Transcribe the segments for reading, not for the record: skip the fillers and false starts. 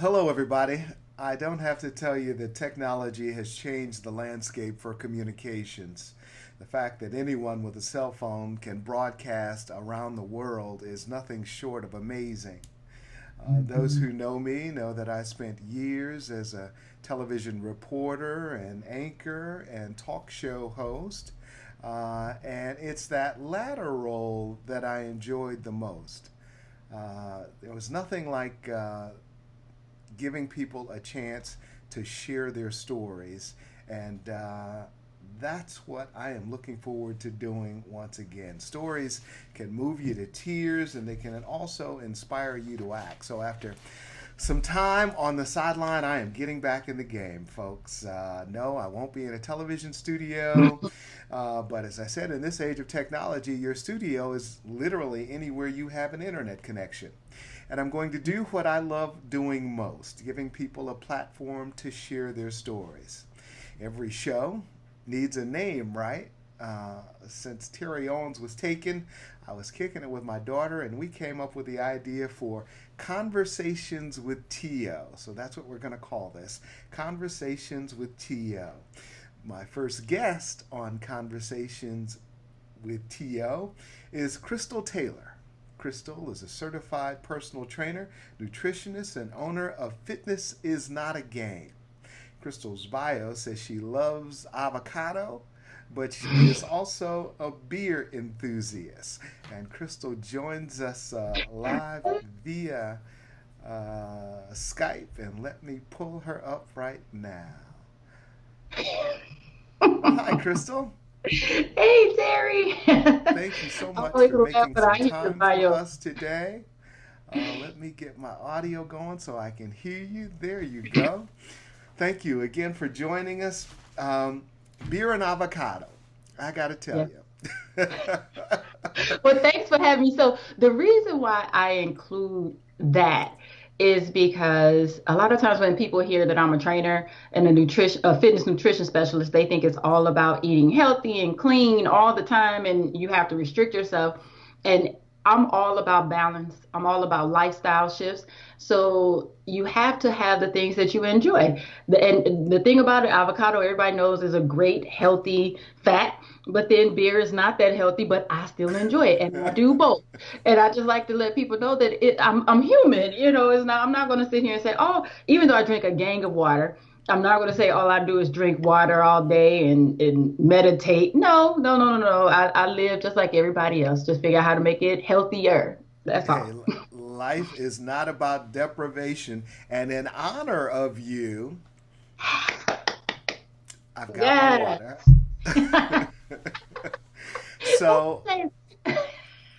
Hello, everybody. I don't have to tell you that technology has changed the landscape for communications. The fact that anyone with a cell phone can broadcast around the world is nothing short of amazing. Those Mhm. who know me know that I spent years as a television reporter and anchor and talk show host. And it's that latter role that I enjoyed the most. There was nothing like giving people a chance to share their stories. And that's what I am looking forward to doing once again. Stories can move you to tears and they can also inspire you to act. So, after some time on the sideline, I am getting back in the game, folks. No, I won't be in a television studio. But as I said, in this age of technology, your studio is literally anywhere you have an internet connection. And I'm going to do what I love doing most, giving people a platform to share their stories. Every show needs a name, right? Since Terry Owens was taken, I was kicking it with my daughter, and we came up with the idea for Conversations with T.O. So that's what we're going to call this, Conversations with T.O. My first guest on Conversations with T.O. is Krystal Taylor. Krystal is a certified personal trainer, nutritionist, and owner of Fitness is Not a Game. Krystal's bio says she loves avocado, but she is also a beer enthusiast. And Krystal joins us live via Skype, and let me pull her up right now. Well, hi, Krystal. Hey, Terry. Thank you so I much always for laugh making when I some hear your time for bio. us today. Let me get my audio going so I can hear you. There you go. Thank you again for joining us. Um, Beer and avocado. I got to tell Yeah. you. Well, thanks for having me. So, the reason why I include that is because a lot of times when people hear that I'm a trainer and a fitness nutrition specialist, they think it's all about eating healthy and clean all the time, and you have to restrict yourself. And I'm all about balance. I'm all about lifestyle shifts. So you have to have the things that you enjoy. And the thing about it, avocado, everybody knows is a great healthy fat. But then beer is not that healthy, but I still enjoy it, and I do both. And I just like to let people know that I'm human. It's not. I'm not going to sit here and say, oh, even though I drink a gang of water, I'm not going to say all I do is drink water all day and meditate. No, no, no, no, no. I live just like everybody else. Just figure out how to make it healthier. That's Hey, all. life is not about deprivation. And in honor of you, I've got my Yeah. water. So,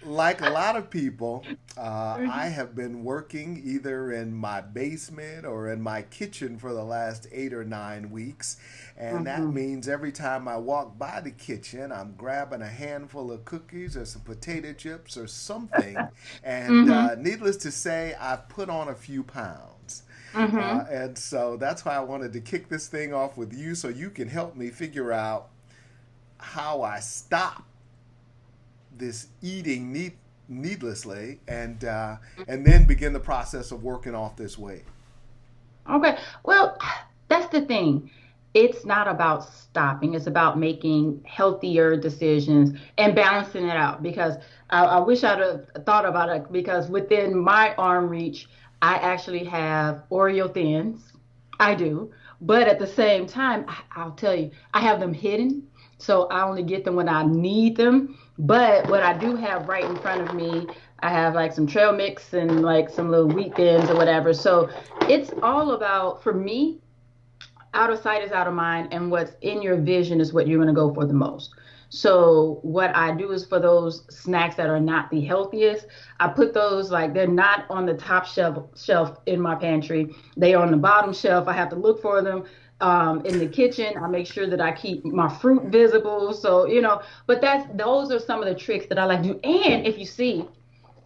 like a lot of people, I have been working either in my basement or in my kitchen for the last 8 or 9 weeks. And that Mhm. means every time I walk by the kitchen, I'm grabbing a handful of cookies or some potato chips or something. And Mhm. needless to say, I've put on a few pounds. Mhm. And so that's why I wanted to kick this thing off with you so you can help me figure out how I stop this eating needlessly and then begin the process of working off this weight. Okay. Well, that's the thing. It's not about stopping. It's about making healthier decisions and balancing it out. Because I wish I'd have thought about it. Because within my arm reach, I actually have Oreo thins. I do. But at the same time, I'll tell you, I have them hidden. So I only get them when I need them. But what I do have right in front of me, I have like some trail mix and like some little wheat thins or whatever. So it's all about, for me, out of sight is out of mind, and what's in your vision is what you're going to go for the most. So what I do is for those snacks that are not the healthiest, I put those, like, they're not on the top shelf in my pantry. They are on the bottom shelf. I have to look for them. In the kitchen, I make sure that I keep my fruit visible. So, but those are some of the tricks that I like to do. And if you see,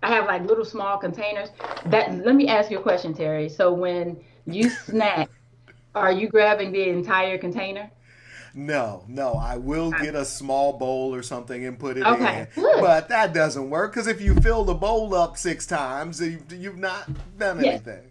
I have like little small containers. Let me ask you a question, Terry. So when you snack, are you grabbing the entire container? No, no, I will get a small bowl or something and put it in, Okay, good. but that doesn't work because if you fill the bowl up 6 times, you've not done Yes. anything.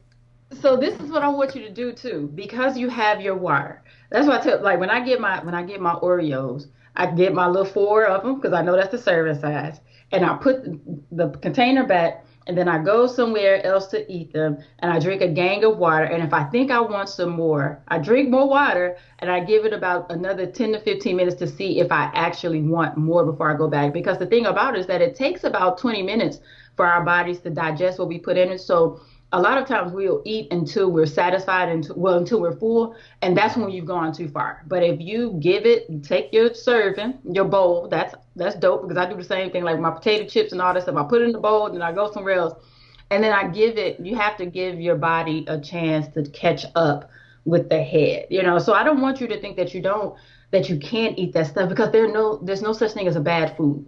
so this is what I want you to do too, because you have your water. That's why I tell, like when I get my Oreos, I get my little four of them because I know that's the serving size, and I put the container back, and then I go somewhere else to eat them, and I drink a gang of water. And if I think I want some more, I drink more water, and I give it about another 10 to 15 minutes to see if I actually want more before I go back. Because the thing about it is that it takes about 20 minutes for our bodies to digest what we put in it. So a lot of times we'll eat until we're satisfied and until we're full, and that's when you've gone too far. But if you give it, you take your serving, your bowl, that's dope because I do the same thing like my potato chips and all that stuff. I put it in the bowl, then I go somewhere else, and then I give it. You have to give your body a chance to catch up with the head, So I don't want you to think that you can't eat that stuff because there's no such thing as a bad food.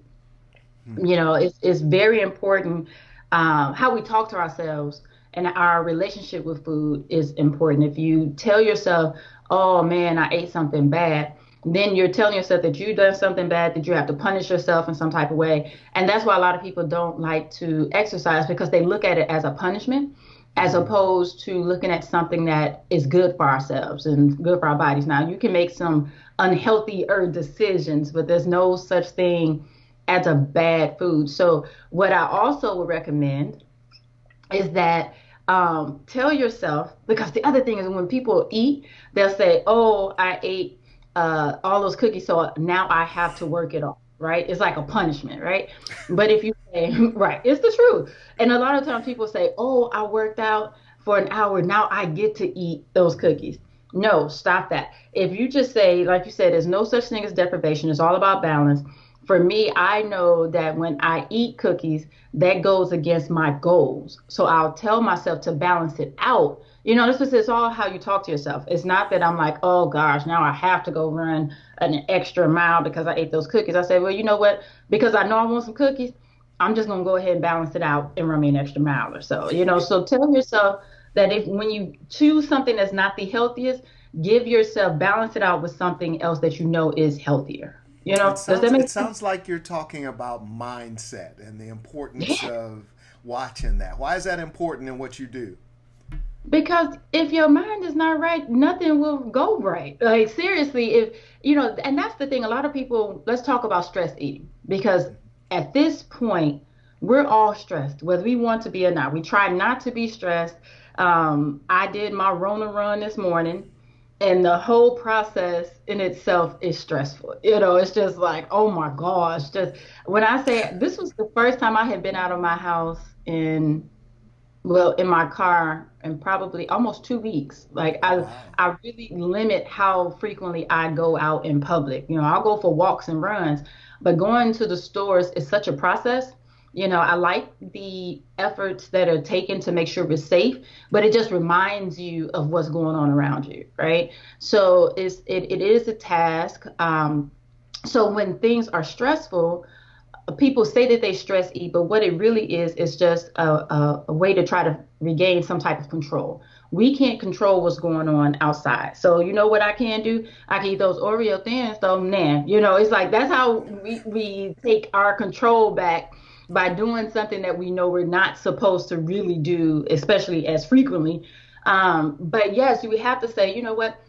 It's very important how we talk to ourselves and our relationship with food is important. If you tell yourself, oh man, I ate something bad, then you're telling yourself that you've done something bad, that you have to punish yourself in some type of way. And that's why a lot of people don't like to exercise because they look at it as a punishment as opposed to looking at something that is good for ourselves and good for our bodies. Now, you can make some unhealthier decisions, but there's no such thing as a bad food. So what I also would recommend is that tell yourself, because the other thing is when people eat, they'll say, oh, I ate all those cookies, so now I have to work it off, right? It's like a punishment, right? But if you say, right, it's the truth. And a lot of times people say, oh, I worked out for an hour, now I get to eat those cookies. No, stop that. If you just say, like you said, there's no such thing as deprivation, it's all about balance. For me, I know that when I eat cookies, that goes against my goals. So I'll tell myself to balance it out. This is it's all how you talk to yourself. It's not that I'm like, oh gosh, now I have to go run an extra mile because I ate those cookies. I say, well, you know what? Because I know I want some cookies, I'm just gonna go ahead and balance it out and run me an extra mile or so. So tell yourself that if when you choose something that's not the healthiest, balance it out with something else that you know is healthier. It Does sounds that it make sense? sounds like you're talking about mindset and the importance Yeah. of watching that. Why is that important in what you do? Because if your mind is not right, nothing will go right. Like seriously, if and that's the thing. A lot of people, let's talk about stress eating because at this point, we're all stressed, whether we want to be or not. We try not to be stressed. I did my Rona run this morning, and the whole process in itself is stressful. It's just like, oh my gosh. Just when I say this was the first time I had been out of my house in my car in probably almost 2 weeks. Like Wow. I really limit how frequently I go out in public. I'll go for walks and runs, but going to the stores is such a process. I like the efforts that are taken to make sure it's safe, but it just reminds you of what's going on around you, right? So it is a task. So when things are stressful, people say that they stress eat, but what it really is just a way to try to regain some type of control. We can't control what's going on outside. So you know what I can do? I can eat those Oreo thins, though, man. It's like that's how we take our control back by doing something that we know we're not supposed to really do, especially as frequently. But yes, you have to say, you know what?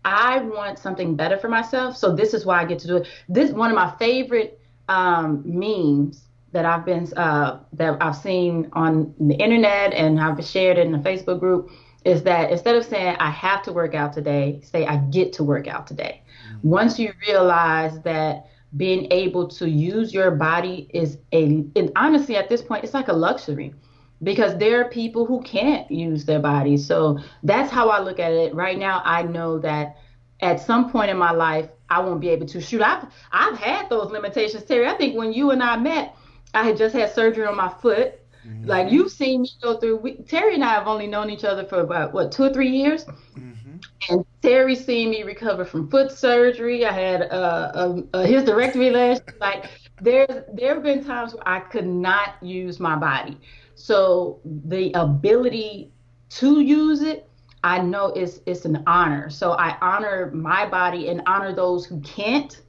I want something better for myself. So this is why I get to do it. This one of my favorite memes that I've seen on the internet and I've shared in the Facebook group is that instead of saying I have to work out today, say I get to work out today. Once you realize that being able to use your body and honestly at this point it's like a luxury because there are people who can't use their bodies. So that's how I look at it. Right now, I know that at some point in my life, I won't be able to shoot. I've had those limitations, Terry. I think when you and I met, I had just had surgery on my foot. Like Mm-hmm. you've seen me go through. Terry and I have only known each other for about what 2 or 3 years, Mm-hmm. and Terry's seen me recover from foot surgery. I had a hysterectomy last. Like there have been times where I could not use my body. So the ability to use it, I know it's an honor. So I honor my body and honor those who can't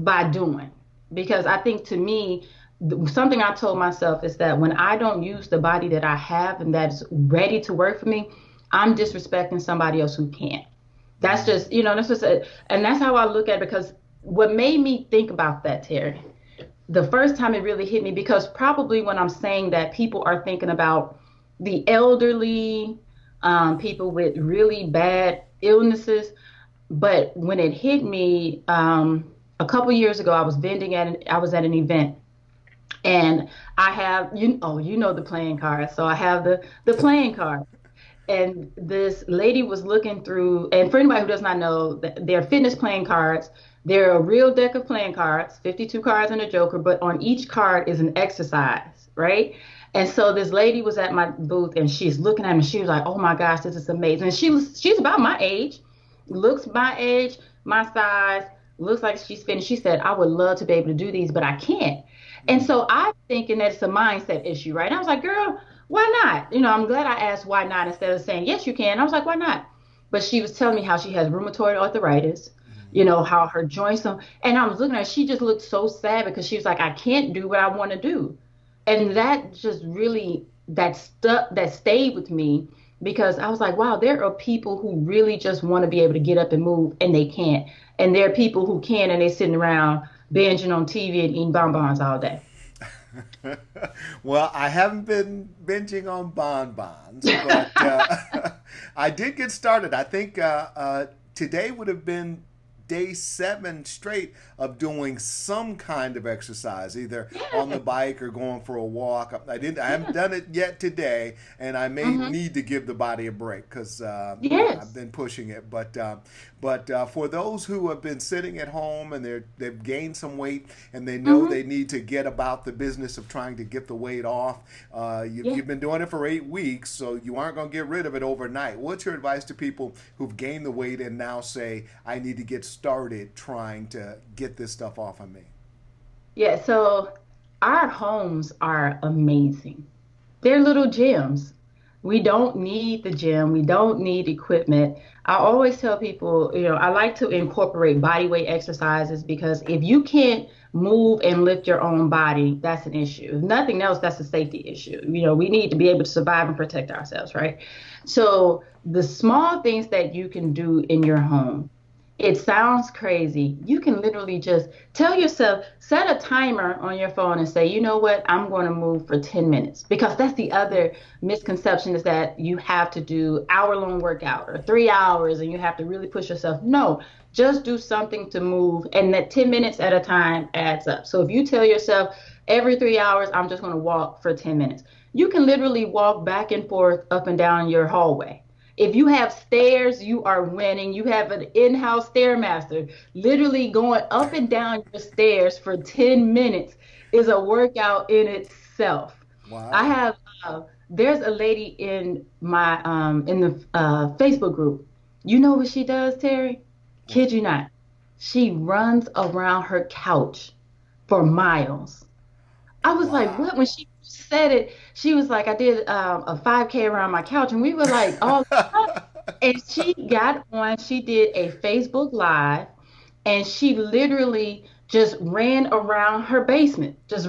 by doing. Because I think to me, something I told myself is that when I don't use the body that I have and that's ready to work for me, I'm disrespecting somebody else who can't. That's Mm. just, that's just, and that's how I look at it because what made me think about that, Terry, the first time it really hit me, because probably when I'm saying that, people are thinking about the elderly, people with really bad illnesses. But when it hit me, a couple years ago, I was at an event, and I have, you know the playing card. So I have the playing card, and this lady was looking through, and for anybody who does not know, they're fitness playing cards. They're a real deck of playing cards, 52 cards and a joker, but on each card is an exercise, right? And so this lady was at my booth, and she's looking at me. She was like, "Oh my gosh, this is amazing." And she's about my age, looks my age, my size, looks like she's finished. She said, "I would love to be able to do these, but I can't." And Mm. so I'm thinking that it's a mindset issue, right? And I was like, "Girl, why not?" I'm glad I asked why not instead of saying, "Yes, you can." I was like, "Why not?" But she was telling me how she has rheumatoid arthritis, Mm. how her joints are. And I was looking at her, she just looked so sad because she was like, "I can't do what I want to do." And that just really, that stayed with me, because I was like, wow, there are people who really just want to be able to get up and move and they can't. And there are people who can and they're sitting around binging on TV and eating bonbons all day. Well, I haven't been binging on bonbons, but I did get started. I think today would have been day 7 straight of doing some kind of exercise, either on the Yeah, bike or going for a walk. I didn't. I haven't yeah. done it yet today, and I may Hmm. need to give the body a break because I've Yes. been pushing it. But for those who have been sitting at home and they've gained some weight and they know Hmm. they need to get about the business of trying to get the weight off, Yeah. you've been doing it for 8 weeks, so you aren't going to get rid of it overnight. What's your advice to people who've gained the weight and now say, I need to get started trying to get this stuff off of me? Yeah. So our homes are amazing. They're little gyms. We don't need the gym. We don't need equipment. I always tell people, I like to incorporate body weight exercises, because if you can't move and lift your own body, that's an issue. If nothing else, that's a safety issue. We need to be able to survive and protect ourselves, right? So the small things that you can do in your home, it sounds crazy. You can literally just tell yourself, set a timer on your phone and say, you know what, I'm going to move for 10 minutes. Because that's the other misconception, is that you have to do hour-long workout or 3 hours and you have to really push yourself. No, just do something to move, and that 10 minutes at a time adds up. So if you tell yourself every 3 hours, I'm just going to walk for 10 minutes, you can literally walk back and forth up and down your hallway. If you have stairs, you are winning. You have an in-house stairmaster. Literally going up and down your stairs for 10 minutes is a workout in itself. I Wow. have there's a lady in the Facebook group. You know what she does, Terry? What? Kid you not. She runs around her couch for miles. I was like, what? When Wow. she said it, she was like, I did a 5K around my couch. And we were like, oh, and she got on, she did a Facebook Live, and she literally just ran around her basement, just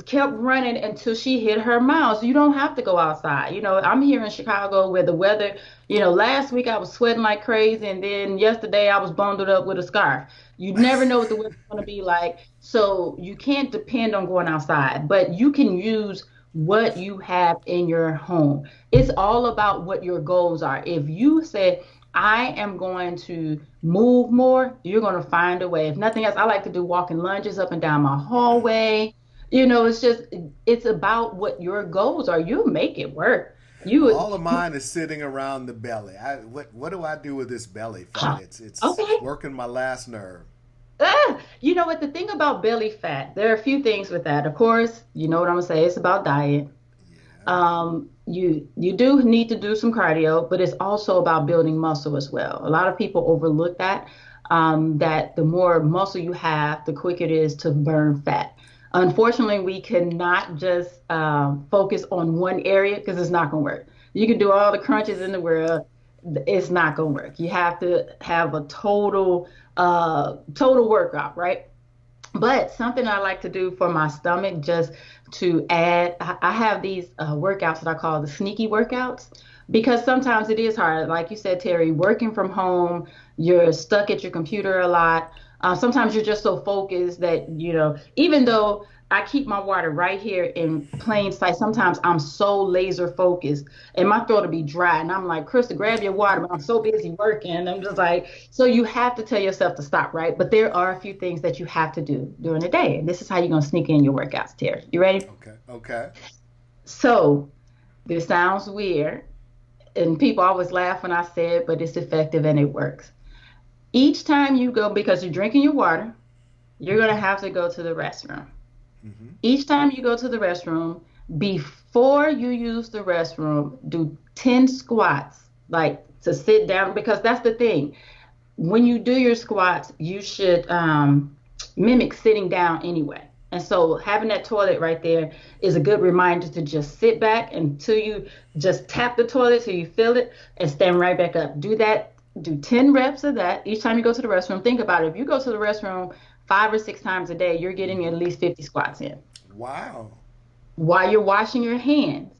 kept running until she hit her miles. You don't have to go outside. I'm here in Chicago where the weather, last week I was sweating like crazy, and then yesterday I was bundled up with a scarf. You never know what the weather's going to be like. So you can't depend on going outside, but you can use what you have in your home. It's all about what your goals are. If you say, I am going to move more, you're going to find a way. If nothing else, I like to do walking lunges up and down my Yeah. hallway. It's about what your goals are. You make it work. All of You mine is sitting around the belly. What do I do with this belly fat? It's okay. working my last nerve. You know what? The thing about belly fat, there are a few things with that. Of course, you know what I'm gonna say. It's about diet. Yeah. You do need to do some cardio, but it's also about building muscle as well. A lot of people overlook that. That the more muscle you have, the quicker it is to burn fat. Unfortunately, we cannot just focus on one area, because it's not going to work. You can do all the crunches in the world, it's not going to work. You have to have a total workout, right? But something I like to do for my stomach, just to add, I have these workouts that I call the sneaky workouts because sometimes it is hard. Like you said, Terry, working from home, you're stuck at your computer a lot. Sometimes you're just so focused that, even though I keep my water right here in plain sight, sometimes I'm so laser focused and my throat will be dry. And I'm like, Krista, grab your water, but I'm so busy working. And I'm just like, so you have to tell yourself to stop, right? But there are a few things that you have to do during the day. And this is how you're going to sneak in your workouts, Terry. You ready? Okay. Okay. So this sounds weird. And people always laugh when I say it, but it's effective and it works. Each time you go, because you're drinking your water, you're going to have to go to the restroom. Hmm. Each time you go to the restroom, before you use the restroom, do 10 squats, like to sit down, because that's the thing. When you do your squats, you should mimic sitting down anyway. And so having that toilet right there is a good reminder to just sit back until you just tap the toilet so you feel it and stand right back up. Do that, do 10 reps of that each time you go to the restroom. Think about it. If you go to the restroom 5 or 6 times a day, you're getting at Hmm. least 50 squats in. Wow. While you're washing your hands,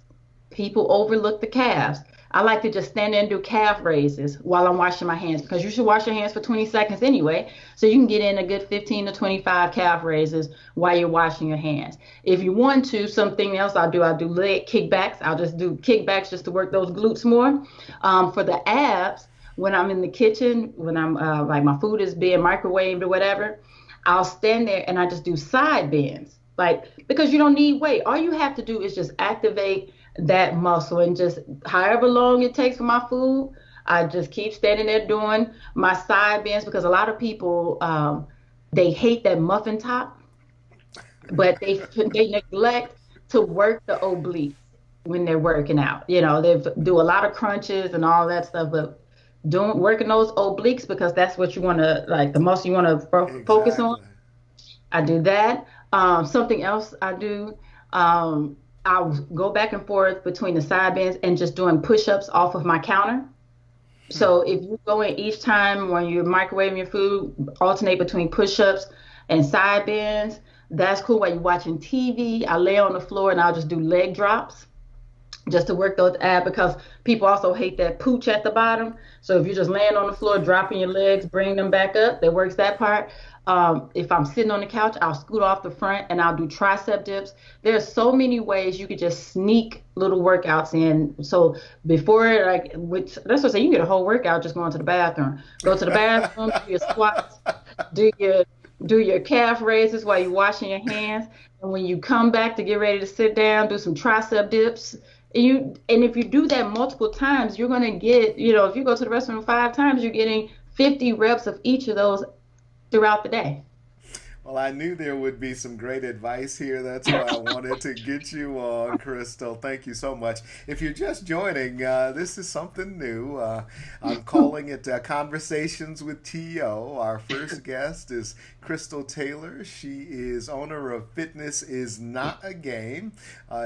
people overlook the calves. I like to just stand there and do calf raises while I'm washing my hands because you should wash your hands for 20 seconds anyway. So you can get in a good 15 to 25 calf raises while you're washing your hands. If you want to, something else I'll do leg kickbacks. I'll just do kickbacks just to work those glutes more. For the abs, when I'm in the kitchen, when I'm like my food is being microwaved or whatever, I'll stand there and I just do side bends. Like, because you don't need weight. All you have to do is just activate that muscle and just however long it takes for my food, I just keep standing there doing my side bends because a lot of people they hate that muffin top, but they neglect to work the obliques when they're working out. They do a lot of crunches and all that stuff, but doing working those obliques because that's what you want to like the muscle you want to focus on. Exactly. I do that. Something else I do, I'll go back and forth between the side bends and just doing push-ups off of my counter. Hmm. So if you go in each time when you're microwaving your food, alternate between push-ups and side bends. That's cool while you're watching TV. I lay on the floor and I'll just do leg drops just to work those abs because people also hate that pooch at the bottom. So if you're just laying on the floor, dropping your legs, bring them back up, that works that part. If I'm sitting on the couch, I'll scoot off the front and I'll do tricep dips. There's so many ways you could just sneak little workouts in. So before, like, which that's what I say, you can get a whole workout just going to the bathroom. Go to the bathroom, do your squats, do your do your calf raises while you're washing your hands. And when you come back to get ready to sit down, do some tricep dips. And if you do that multiple times, you're gonna get, if you go to the restroom 5 times, you're getting 50 reps of each of those throughout the day. Well, I knew there would be some great advice here. That's why I wanted to get you on, Crystal. Thank you so much. If you're just joining, this is something new. I'm calling it Conversations with TO. Our first guest is Krystal Taylor. She is owner of Fitness is Not a Game.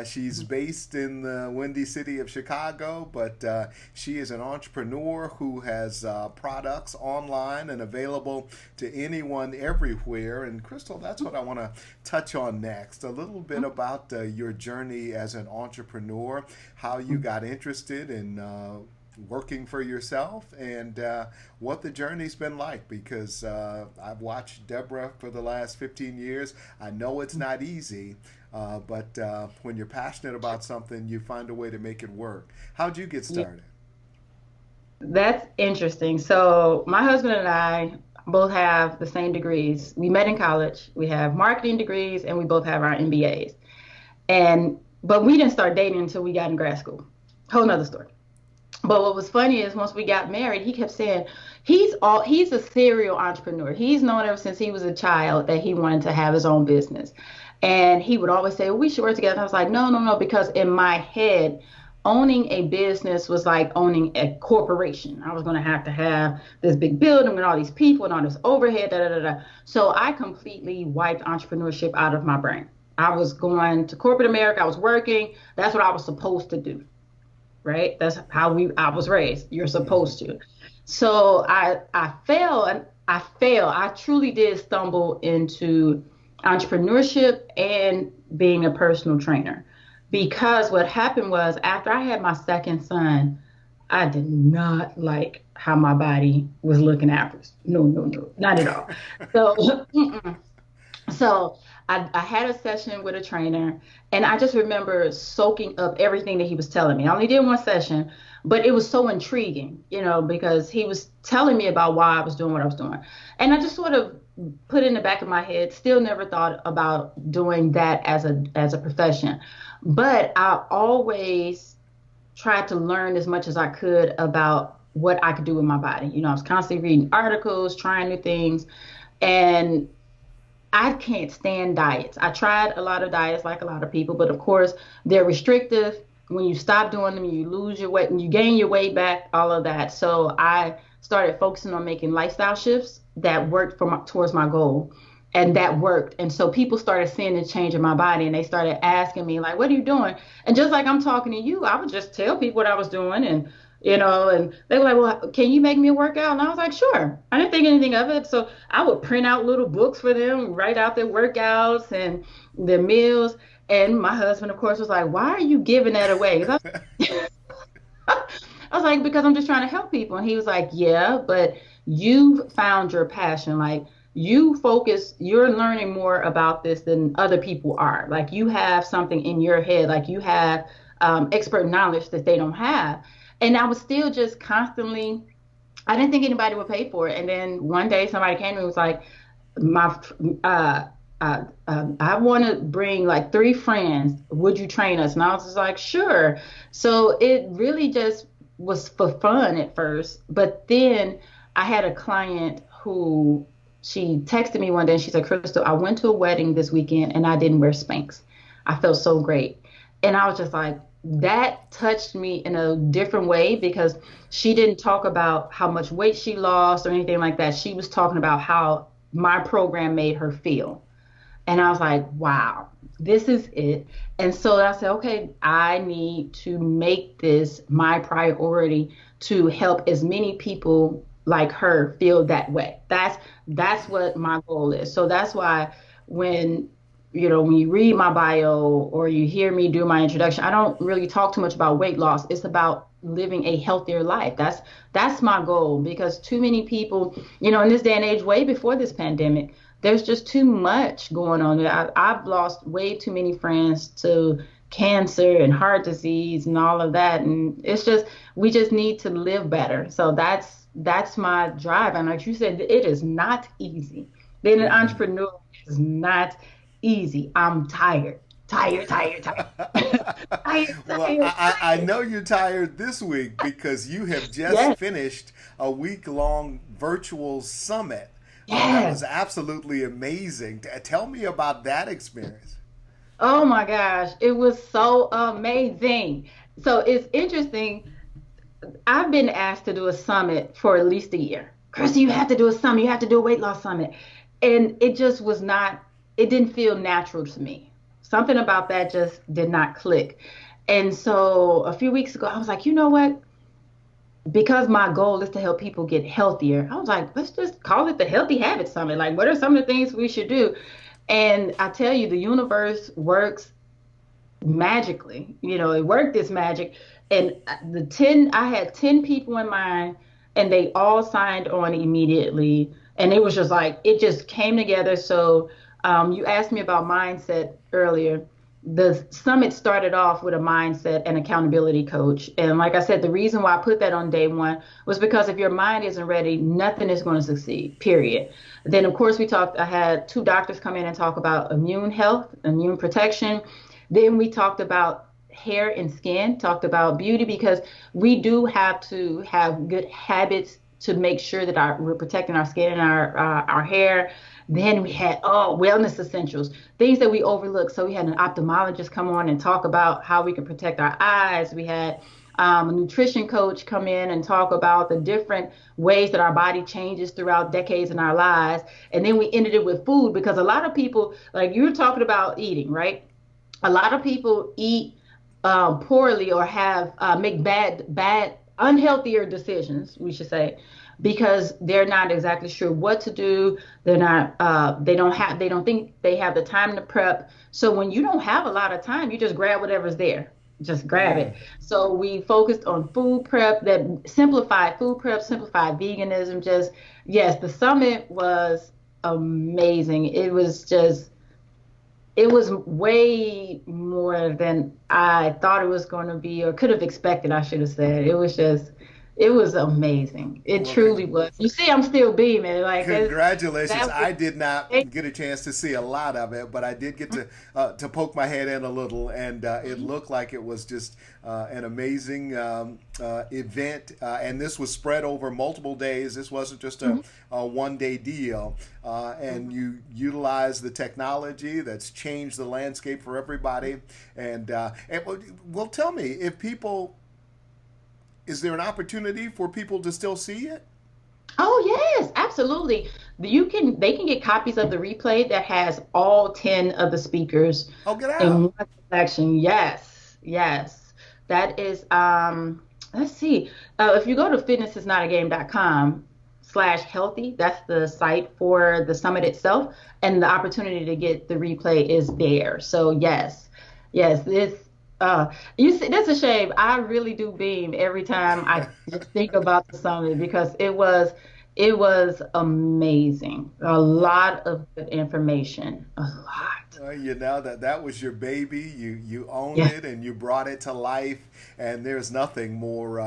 She's based in the Windy City of Chicago, but she is an entrepreneur who has products online and available to anyone everywhere. And Crystal, that's what I want to touch on next. A little bit about your journey as an entrepreneur, how you got interested in working for yourself, and what the journey's been like. Because I've watched Deborah for the last 15 years. I know it's not easy, but when you're passionate about something, you find a way to make it work. How'd you get Yeah, started? that's interesting. So my husband and I both have the same degrees. We met in college. We have marketing degrees, and we both have our MBAs. But we didn't start dating until we got in grad school. Whole nother story. But what was funny is once we got married, he kept saying he's a serial entrepreneur. He's known ever since he was a child that he wanted to have his own business. And he would always say, well, we should work together. And I was like, no, no, no, because in my head, owning a business was like owning a corporation. I was going to have this big building with all these people and all this overhead, da, da, da, da. So I completely wiped entrepreneurship out of my brain. I was going to corporate America. I was working. That's what I was supposed to do, right? That's how I was raised. You're Hmm. supposed to. So I fell and I truly did stumble into entrepreneurship and being a personal trainer. Because what happened was after I had my second son, I did not like how my body was looking afterwards. No, no, no, not at all. So, so I had a session with a trainer, and I just remember soaking up everything that he was telling me. I only did one session, but it was so intriguing, because he was telling me about why I was doing what I was doing. And I just sort of put in the back of my head, still never thought about doing that as a profession. But I always tried to learn as much as I could about what I could do with my body. I was constantly reading articles, trying new things, and I can't stand diets. I tried a lot of diets like a lot of people, but of course they're restrictive. When you stop doing them, you lose your weight and you gain your weight back, all of that. So I started focusing on making lifestyle shifts that worked towards my goal. And that worked. And so people started seeing the change in my body and they started asking me, like, what are you doing? And just like I'm talking to you, I would just tell people what I was doing. And they were like, well, can you make me a workout? And I was like, sure. I didn't think anything of it. So I would print out little books for them, write out their workouts and their meals. And my husband, of course, was like, why are you giving that away? 'Cause I was like, because I'm just trying to help people. And he was like, yeah, but you've found your passion. Like you're learning more about this than other people are. Like you have something in your head, like you have expert knowledge that they don't have. And I was still just constantly, I didn't think anybody would pay for it. And then one day somebody came and was like, my, I want to bring like 3 friends. Would you train us? And I was just like, sure. So it really just was for fun at first. But then I had a client who she texted me one day and she said, Krystal, I went to a wedding this weekend and I didn't wear Spanx. I felt so great. And I was just like, that touched me in a different way because she didn't talk about how much weight she lost or anything like that. She was talking about how my program made her feel. And I was like, wow, this is it. And so I said, okay, I need to make this my priority to help as many people like her feel that way. That's what my goal is. So that's why when when you read my bio or you hear me do my introduction, I don't really talk too much about weight loss. It's about living a healthier life. That's my goal because too many people, in this day and age, way before this pandemic, there's just too much going on. I've lost way too many friends to cancer and heart disease and all of that. And it's just, we just need to live better. So that's my drive. And like you said, it is not easy. Being an Mm. entrepreneur is not easy. I'm tired, tired, tired, tired, tired, Well, tired, I tired. know you're tired this week because you have just Yes, finished a week-long virtual summit. That yes. was absolutely amazing. Tell me about that experience. Oh my gosh, it was so amazing. So it's interesting. I've been asked to do a summit for at least a year. Kirsty, you have to do a summit. You have to do a weight loss summit. And it just was not, it didn't feel natural to me. Something about that just did not click. And so a few weeks ago, I was like, you know what? Because my goal is to help people get healthier, I was like, let's just call it the Healthy Habits Summit. Like, what are some of the things we should do? And I tell you, the universe works magically. It worked this magic. And I had 10 people in mind and they all signed on immediately. And it was just like, it just came together. So you asked me about mindset earlier. The summit started off with a mindset and accountability coach. And like I said, the reason why I put that on day one was because if your mind isn't ready, nothing is going to succeed, period. Then, of course, I had 2 doctors come in and talk about immune health, immune protection. Then we talked about hair and skin, talked about beauty because we do have to have good habits to make sure that we're protecting our skin and our hair. Then we had wellness essentials, things that we overlook. So we had an ophthalmologist come on and talk about how we can protect our eyes. We had a nutrition coach come in and talk about the different ways that our body changes throughout decades in our lives. And then we ended it with food because a lot of people, like you were talking about eating, right? A lot of people eat poorly or have make bad, unhealthier decisions, we should say, because they're not exactly sure what to do. They're not, they don't think they have the time to prep. So when you don't have a lot of time, you just grab whatever's there. Just grab Mm. it. So we focused on food prep, that simplified food prep, simplified veganism. Just, yes, the summit was amazing. It was way more than I thought it was going to be or could have expected, I should have said. It was amazing. It Well, truly was. You see, I'm still beaming. Like congratulations. that was I did not get a chance to see a lot of it, but I did get to poke my head in a little, and it looked like it was just an amazing event. And this was spread over multiple days. This wasn't just a 1 day deal. And you utilize the technology that's changed the landscape for everybody. And well, tell me if people, is there an opportunity for people to still see it? Oh yes, absolutely. They can get copies of the replay that has all 10 of the speakers Oh, get in out. one collection. Yes, yes. That is let's see. If you go to fitnessisnotagame.com/healthy, that's the site for the summit itself, and the opportunity to get the replay is there. So yes. Yes, this you see, that's a shame. I really do beam every time I just think about the summit because it was amazing. A Well, lot of good information. A lot. you know that was your baby. You owned Yeah. it and you brought it to life. And there's nothing more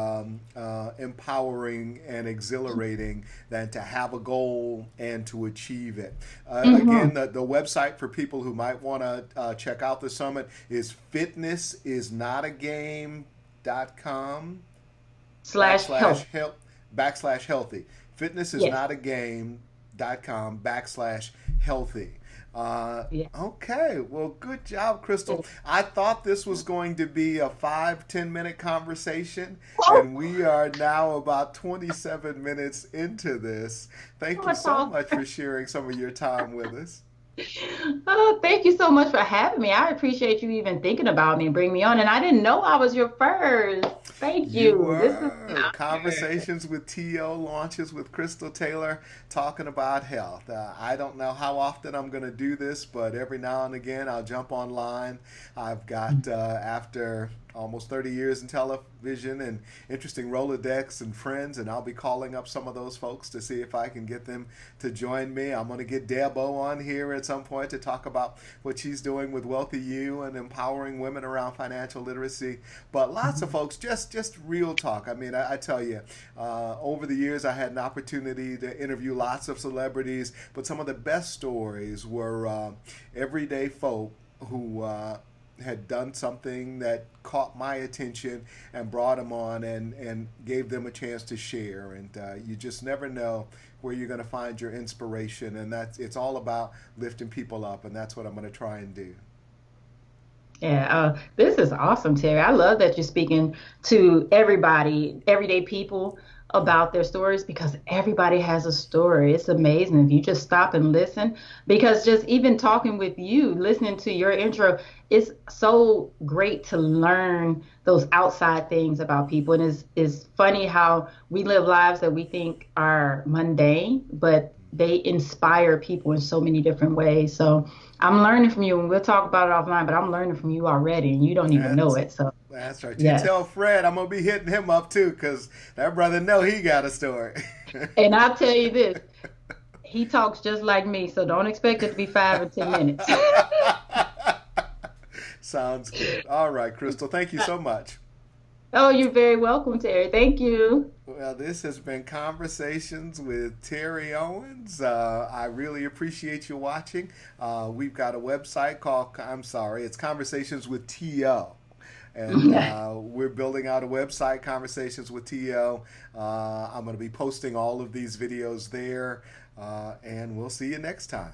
empowering and exhilarating than to have a goal and to achieve it. Hmm. Again, the website for people who might want to check out the summit is fitnessisnotagame.com Slash health. backslash healthy. Yes. Fitnessisnotagame.com backslash healthy. Yeah. Okay, well, good job, Krystal. Yes. I thought this was going to be a 5-10 minute conversation, Oh, and we are now about 27 minutes into this. Thank you Lord, so Paul. much for sharing some of your time with us. Oh, thank you so much for having me. I appreciate you even thinking about me and bring me on. And I didn't know I was your first. Thank You you. This is an were honor. Conversations with TO launches with Krystal Taylor talking about health. I don't know how often I'm going to do this, but every now and again I'll jump online. I've got, after almost 30 years in television and interesting Rolodex and friends, and I'll be calling up some of those folks to see if I can get them to join me. I'm going to get Debo on here at some point to talk about what she's doing with Wealthy You and empowering women around financial literacy. But lots of folks, just real talk. I mean, I tell you, over the years I had an opportunity to interview lots of celebrities, but some of the best stories were everyday folk who had done something that caught my attention and brought them on and gave them a chance to share. And you just never know where you're going to find your inspiration. And it's all about lifting people up. And that's what I'm going to try and do. Yeah, this is awesome, Terry. I love that you're speaking to everybody, everyday people about their stories because everybody has a story. It's amazing if you just stop and listen. Because just even talking with you, listening to your intro, it's so great to learn those outside things about people. And it's funny how we live lives that we think are mundane, but they inspire people in so many different ways. So I'm learning from you, and we'll talk about it offline, but I'm learning from you already, and you don't even know That's it. So, that's right. You yes. tell Fred I'm gonna be hitting him up too, cause that brother know he got a story. And I'll tell you this, he talks just like me, so don't expect it to be 5 or 10 minutes. Sounds good. All right, Krystal. Thank you so much. Oh, you're very welcome, Terry. Thank you. Well, this has been Conversations with Terry Owens. I really appreciate you watching. We've got a website called, I'm sorry, it's Conversations with TO. And we're building out a website, Conversations with TO. I'm going to be posting all of these videos there, and we'll see you next time.